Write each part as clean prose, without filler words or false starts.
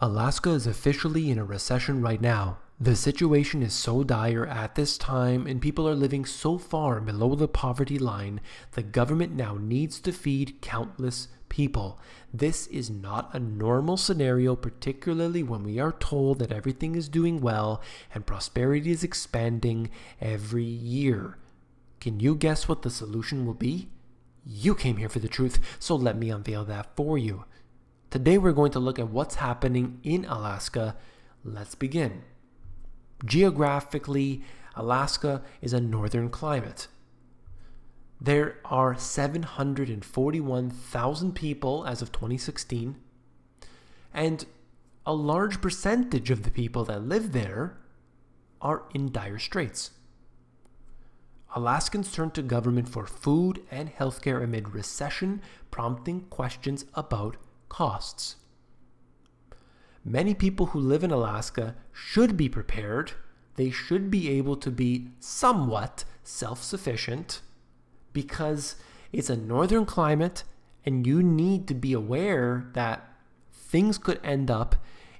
Alaska is officially in a recession right now. The situation is so dire at this time and people are living so far below the poverty line, the government now needs to feed countless people. This is not a normal scenario, particularly when we are told that everything is doing well and prosperity is expanding every year. Can you guess what the solution will be? You came here for the truth, so let me unveil that for you. Today we're going to look at what's happening in Alaska. Let's begin. Geographically, Alaska is a northern climate. There are 741,000 people as of 2016, and a large percentage of the people that live there are in dire straits. Alaskans turn to government for food and healthcare amid recession, prompting questions about costs. Many people who live in Alaska should be prepared. They should be able to be somewhat self-sufficient because it's a northern climate and you need to be aware that things could end up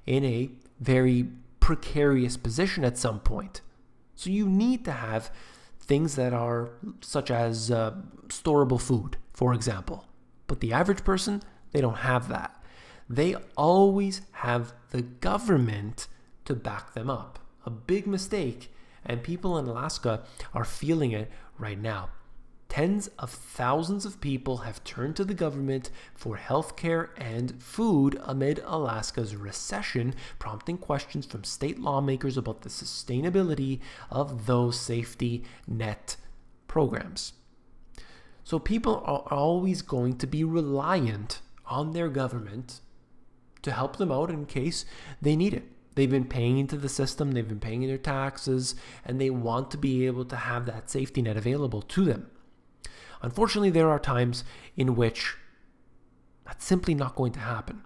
in a very precarious position at some point. So you need to have things that are such as storable food, for example. But the average person, they don't have that. They always have the government to back them up. A big mistake, and people in Alaska are feeling it right now. Tens of thousands of people have turned to the government for healthcare and food amid Alaska's recession, prompting questions from state lawmakers about the sustainability of those safety net programs. So people are always going to be reliant on their government to help them out in case they need it. They've been paying into the system, they've been paying their taxes, and they want to be able to have that safety net available to them. Unfortunately, there are times in which that's simply not going to happen.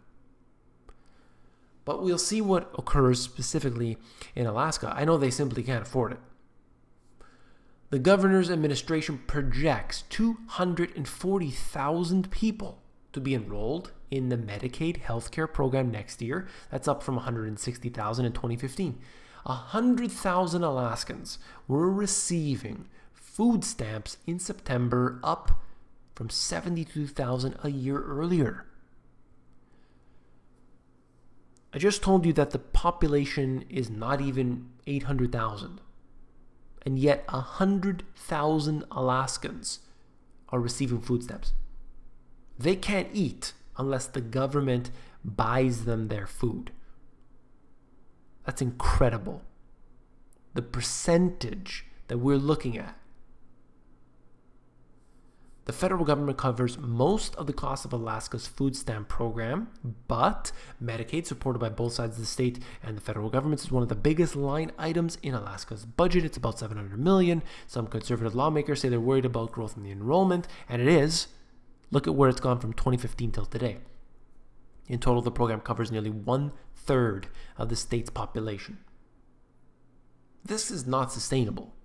But we'll see what occurs specifically in Alaska. I know they simply can't afford it. The governor's administration projects 240,000 people to be enrolled in the Medicaid healthcare program next year. That's up from 160,000 in 2015. 100,000 Alaskans were receiving food stamps in September, up from 72,000 a year earlier. I just told you that the population is not even 800,000. And yet 100,000 Alaskans are receiving food stamps. They can't eat unless the government buys them their food. That's incredible. The percentage that we're looking at. The federal government covers most of the cost of Alaska's food stamp program, but Medicaid, supported by both sides of the state and the federal government, is one of the biggest line items in Alaska's budget. It's about $700 million. Some conservative lawmakers say they're worried about growth in the enrollment, and it is. Look at where it's gone from 2015 till today. In total, the program covers nearly 1/3 of the state's population. This is not sustainable.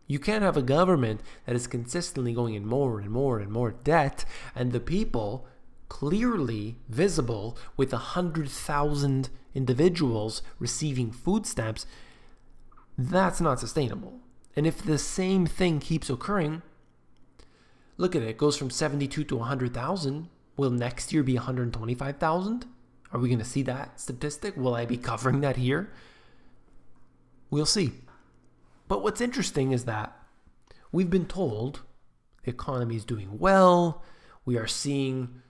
You can't have a government that is consistently going in more and more and more debt, and the people clearly visible with 100,000 individuals receiving food stamps. That's not sustainable. And if the same thing keeps occurring, look at it, it goes from 72 to 100,000. Will next year be 125,000? Are we going to see that statistic? Will I be covering that here? We'll see. But what's interesting is that we've been told the economy is doing well. We are seeing,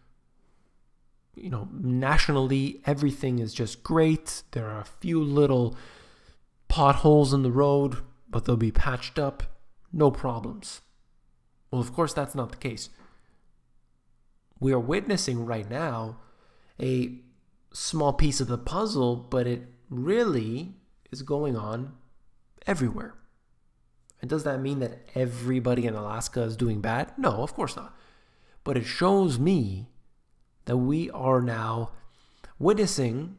nationally, everything is just great. There are a few little potholes in the road, but they'll be patched up. No problems. Well, of course, that's not the case. We are witnessing right now a small piece of the puzzle, but it really is going on everywhere. And does that mean that everybody in Alaska is doing bad? No, of course not. But it shows me that we are now witnessing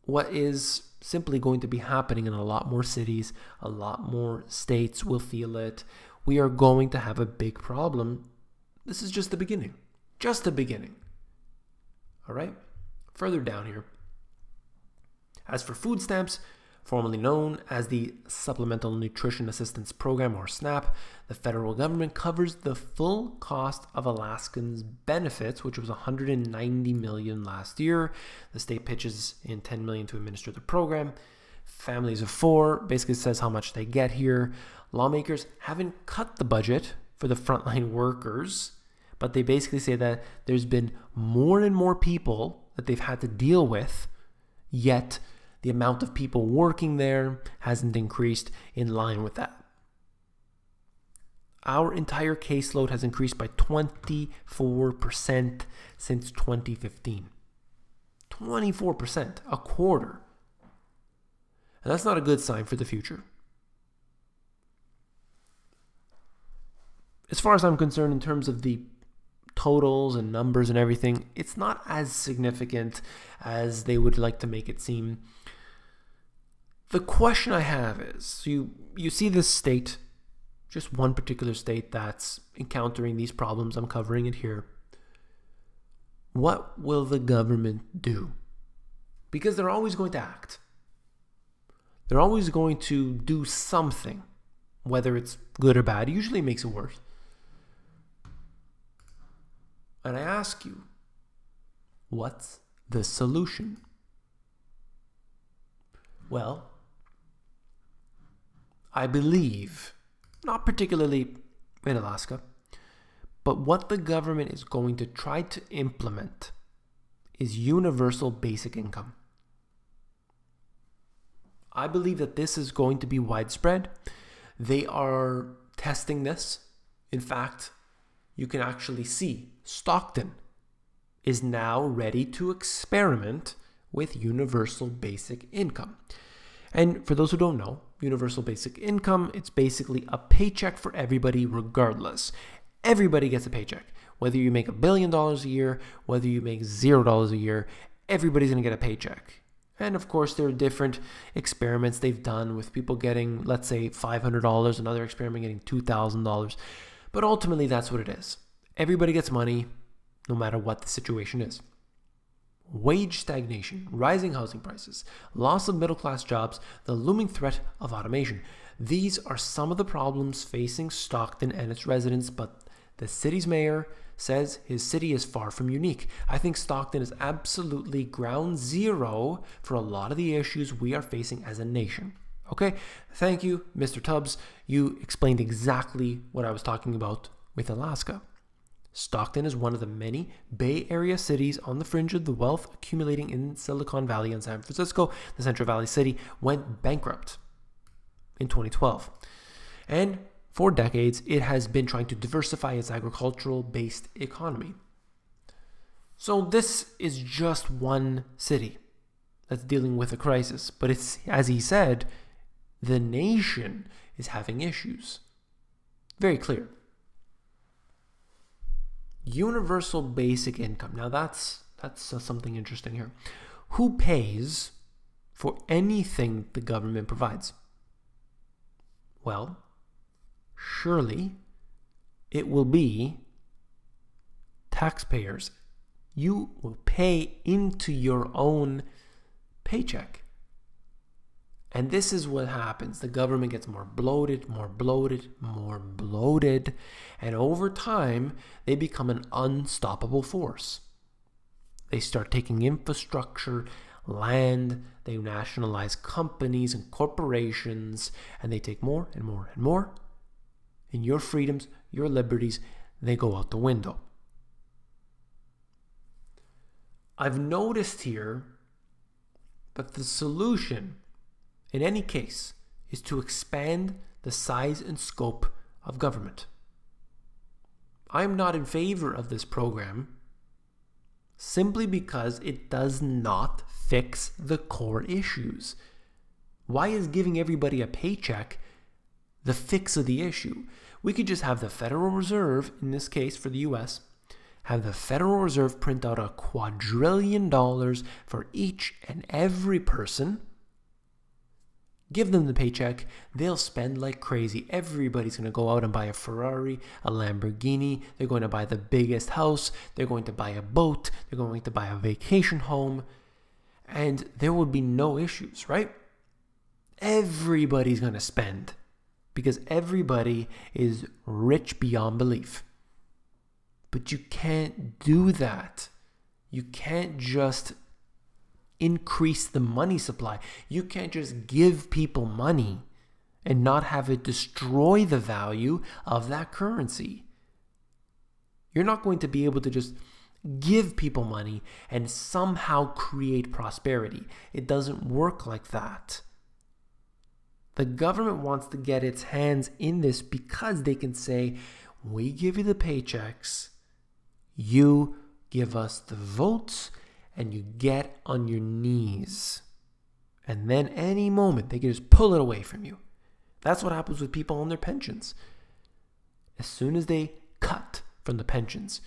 what is simply going to be happening in a lot more cities. A lot more states will feel it. We are going to have a big problem. This is just the beginning. Just the beginning. All right? Further down here, as for food stamps, formerly known as the Supplemental Nutrition Assistance Program, or SNAP, the federal government covers the full cost of Alaskans' benefits, which was $190 million last year. The state pitches in $10 million to administer the program. Families of four basically says how much they get here. Lawmakers haven't cut the budget for the frontline workers, but they basically say that there's been more and more people that they've had to deal with, yet the amount of people working there hasn't increased in line with that. Our entire caseload has increased by 24% since 2015. 24%, a quarter. And that's not a good sign for the future. As far as I'm concerned, in terms of the totals and numbers and everything, it's not as significant as they would like to make it seem. The question I have is, you see this state, just one particular state that's encountering these problems. I'm covering it here. What will the government do? Because they're always going to act. They're always going to do something, whether it's good or bad. It usually makes it worse. And I ask you, what's the solution? Well, I believe, not particularly in Alaska, but what the government is going to try to implement is universal basic income. I believe that this is going to be widespread. They are testing this. In fact, you can actually see Stockton is now ready to experiment with universal basic income. And for those who don't know, universal basic income, it's basically a paycheck for everybody regardless. Everybody gets a paycheck. Whether you make $1 billion a year, whether you make $0 a year, everybody's going to get a paycheck. And of course, there are different experiments they've done with people getting, let's say, $500, another experiment getting $2,000. But ultimately, that's what it is. Everybody gets money, no matter what the situation is. Wage stagnation, rising housing prices, loss of middle-class jobs, the looming threat of automation. These are some of the problems facing Stockton and its residents, but the city's mayor says his city is far from unique. I think Stockton is absolutely ground zero for a lot of the issues we are facing as a nation. Okay, thank you, Mr. Tubbs. You explained exactly what I was talking about with Alaska. Stockton is one of the many Bay Area cities on the fringe of the wealth accumulating in Silicon Valley and San Francisco. The Central Valley City went bankrupt in 2012. And for decades, it has been trying to diversify its agricultural-based economy. So this is just one city that's dealing with a crisis. But it's, as he said, the nation is having issues. Very clear. Universal basic income. Now that's something interesting here. Who pays for anything the government provides? Well, surely it will be taxpayers. You will pay into your own paycheck. And this is what happens. The government gets more bloated, more bloated, more bloated. And over time, they become an unstoppable force. They start taking infrastructure, land, they nationalize companies and corporations, and they take more and more and more. And your freedoms, your liberties, they go out the window. I've noticed here that the solution, in any case, is to expand the size and scope of government. I'm not in favor of this program simply because it does not fix the core issues. Why is giving everybody a paycheck the fix of the issue? We could just have the Federal Reserve, in this case for the US, have the Federal Reserve print out $2 quadrillion for each and every person, Give them the paycheck, they'll spend like crazy. Everybody's going to go out and buy a Ferrari, a Lamborghini. They're going to buy the biggest house. They're going to buy a boat. They're going to buy a vacation home. And there will be no issues, right? Everybody's going to spend because everybody is rich beyond belief. But you can't do that. You can't just increase the money supply. You can't just give people money and not have it destroy the value of that currency. You're not going to be able to just give people money and somehow create prosperity. It doesn't work like that. The government wants to get its hands in this because they can say, we give you the paychecks, you give us the votes, and you get on your knees. And then any moment, they can just pull it away from you. That's what happens with people on their pensions. As soon as they cut from the pensions,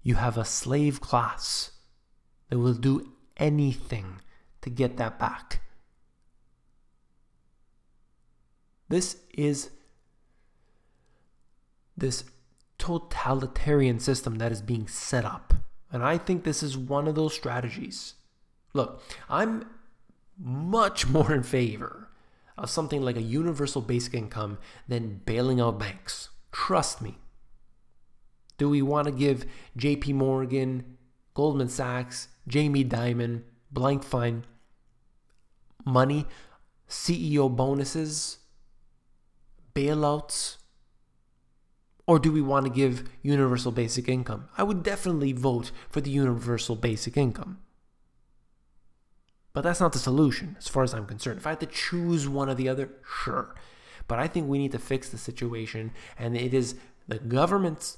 you have a slave class that will do anything to get that back. This is this totalitarian system that is being set up. And I think this is one of those strategies. Look, I'm much more in favor of something like a universal basic income than bailing out banks. Trust me. Do we want to give JP Morgan, Goldman Sachs, Jamie Dimon, blank fine money, CEO bonuses, bailouts? Or do we want to give universal basic income? I would definitely vote for the universal basic income. But that's not the solution as far as I'm concerned. If I had to choose one or the other, sure. But I think we need to fix the situation, and it is the government's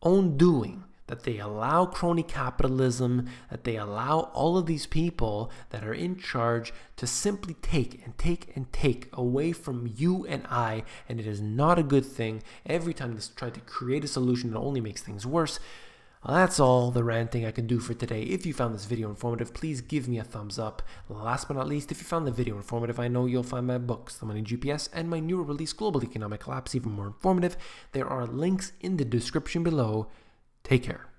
own doing that they allow crony capitalism, that they allow all of these people that are in charge to simply take and take and take away from you and I, and it is not a good thing. Every time they try to create a solution, it only makes things worse. Well, that's all the ranting I can do for today. If you found this video informative, please give me a thumbs up. Last but not least, if you found the video informative, I know you'll find my books, The Money GPS, and my newer release, Global Economic Collapse, even more informative. There are links in the description below. Take care.